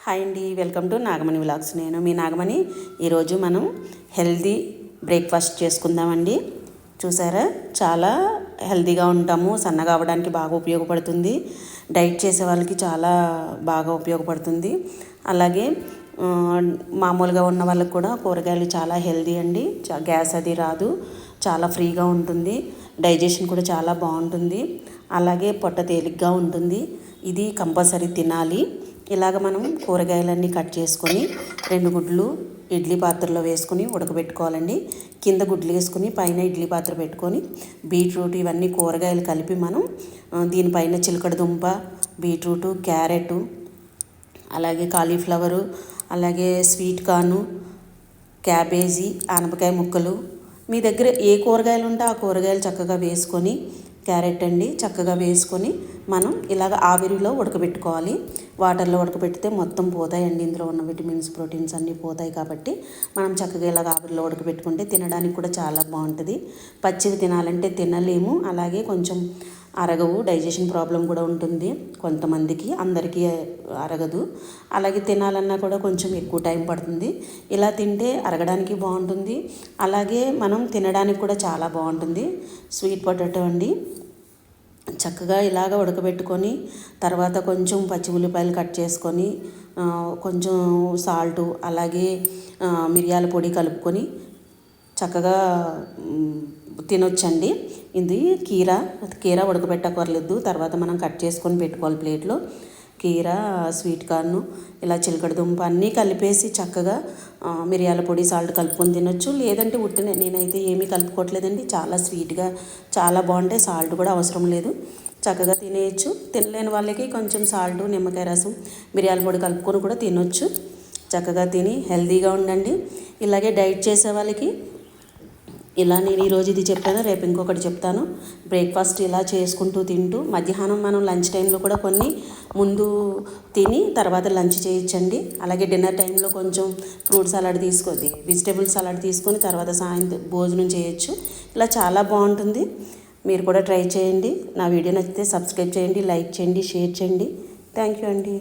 Hi అండి, welcome to Nagamani vlogs. నేను మీ నాగమణి. ఈరోజు మనం హెల్దీ బ్రేక్ఫాస్ట్ చేసుకుందామండి. చూసారా, చాలా హెల్దీగా ఉంటాము. సన్నగా అవ్వడానికి బాగా ఉపయోగపడుతుంది. డైట్ చేసే వాళ్ళకి చాలా బాగా ఉపయోగపడుతుంది. అలాగే మామూలుగా ఉన్న వాళ్ళకి కూడా కూరగాయలు చాలా హెల్దీ అండి. గ్యాస్ అది రాదు, చాలా ఫ్రీగా ఉంటుంది. డైజెషన్ కూడా చాలా బాగుంటుంది. అలాగే పొట్ట తేలిగ్గా ఉంటుంది. ఇది కంపల్సరీ తినాలి. ఇలాగ మనం కూరగాయలన్నీ కట్ చేసుకొని 2 గుడ్లు ఇడ్లీ పాత్రలో వేసుకొని ఉడకబెట్టుకోవాలండి. కింద గుడ్లు వేసుకొని పైన ఇడ్లీ పాత్ర పెట్టుకొని బీట్రూట్ ఇవన్నీ కూరగాయలు కలిపి మనం దీనిపైన చిలకడ దుంప, బీట్రూటు, క్యారెట్, అలాగే కాలీఫ్లవరు, అలాగే స్వీట్ కార్ను, క్యాబేజీ, ఆనపకాయ ముక్కలు, మీ దగ్గర ఏ కూరగాయలు ఉంటే ఆ కూరగాయలు చక్కగా వేసుకొని, క్యారెట్ అండి చక్కగా వేసుకొని మనం ఇలాగ ఆవిరిలో ఉడకబెట్టుకోవాలి. వాటర్లో ఉడకబెడితే మొత్తం పోతాయండి. ఇందులో ఉన్న విటమిన్స్, ప్రోటీన్స్ అన్నీ పోతాయి. కాబట్టి మనం చక్కగా ఇలాగ ఆవిరిలో ఉడకబెట్టుకుంటే తినడానికి కూడా చాలా బాగుంటుంది. పచ్చివి తినాలంటే తినలేము. అలాగే కొంచెం అరగవు, డైజెషన్ ప్రాబ్లం కూడా ఉంటుంది కొంతమందికి, అందరికీ అరగదు. అలాగే తినాలన్నా కూడా కొంచెం ఎక్కువ టైం పడుతుంది. ఇలా తింటే అరగడానికి బాగుంటుంది. అలాగే మనం తినడానికి కూడా చాలా బాగుంటుంది. స్వీట్ పొటాటో అండి, చక్కగా ఇలాగ ఉడకబెట్టుకొని తర్వాత కొంచెం పచ్చి ఉల్లిపాయలు కట్ చేసుకొని కొంచెం సాల్టు, అలాగే మిరియాల పొడి కలుపుకొని చక్కగా తినొచ్చండి. ఇది కీర ఉడకబెట్టకర్లేదు. తర్వాత మనం కట్ చేసుకొని పెట్టుకోవాలి ప్లేట్లో. కీర, స్వీట్ కార్ను, ఇలా చిలకడ దుంప అన్నీ కలిపేసి చక్కగా మిరియాల పొడి, సాల్ట్ కలుపుకొని తినొచ్చు. లేదంటే ఉట్టిన, నేనైతే ఏమీ కలుపుకోవట్లేదండి. చాలా స్వీట్గా చాలా బాగుంటాయి. సాల్ట్ కూడా అవసరం లేదు, చక్కగా తినేయచ్చు. తినలేని వాళ్ళకి కొంచెం సాల్ట్, నిమ్మకాయ రసం, మిరియాల పొడి కలుపుకొని కూడా తినొచ్చు. చక్కగా తిని హెల్తీగా ఉండండి. ఇలాగే డైట్ చేసే వాళ్ళకి ఇలా నేను ఈరోజు ఇది చెప్పాను, రేపు ఇంకొకటి చెప్తాను. బ్రేక్ఫాస్ట్ ఇలా చేసుకుంటూ తింటూ మధ్యాహ్నం మనం లంచ్ టైంలో కూడా కొన్ని ముందు తిని తర్వాత లంచ్ చేయొచ్చండి. అలాగే డిన్నర్ టైంలో కొంచెం ఫ్రూట్ సలాడ్ తీసుకొని, వెజిటేబుల్ సలాడ్ తీసుకొని తర్వాత సాయంత్రం భోజనం చేయొచ్చు. ఇలా చాలా బాగుంటుంది. మీరు కూడా ట్రై చేయండి. నా వీడియో నచ్చితే సబ్స్క్రైబ్ చేయండి, లైక్ చేయండి, షేర్ చేయండి. థ్యాంక్ యూ అండి.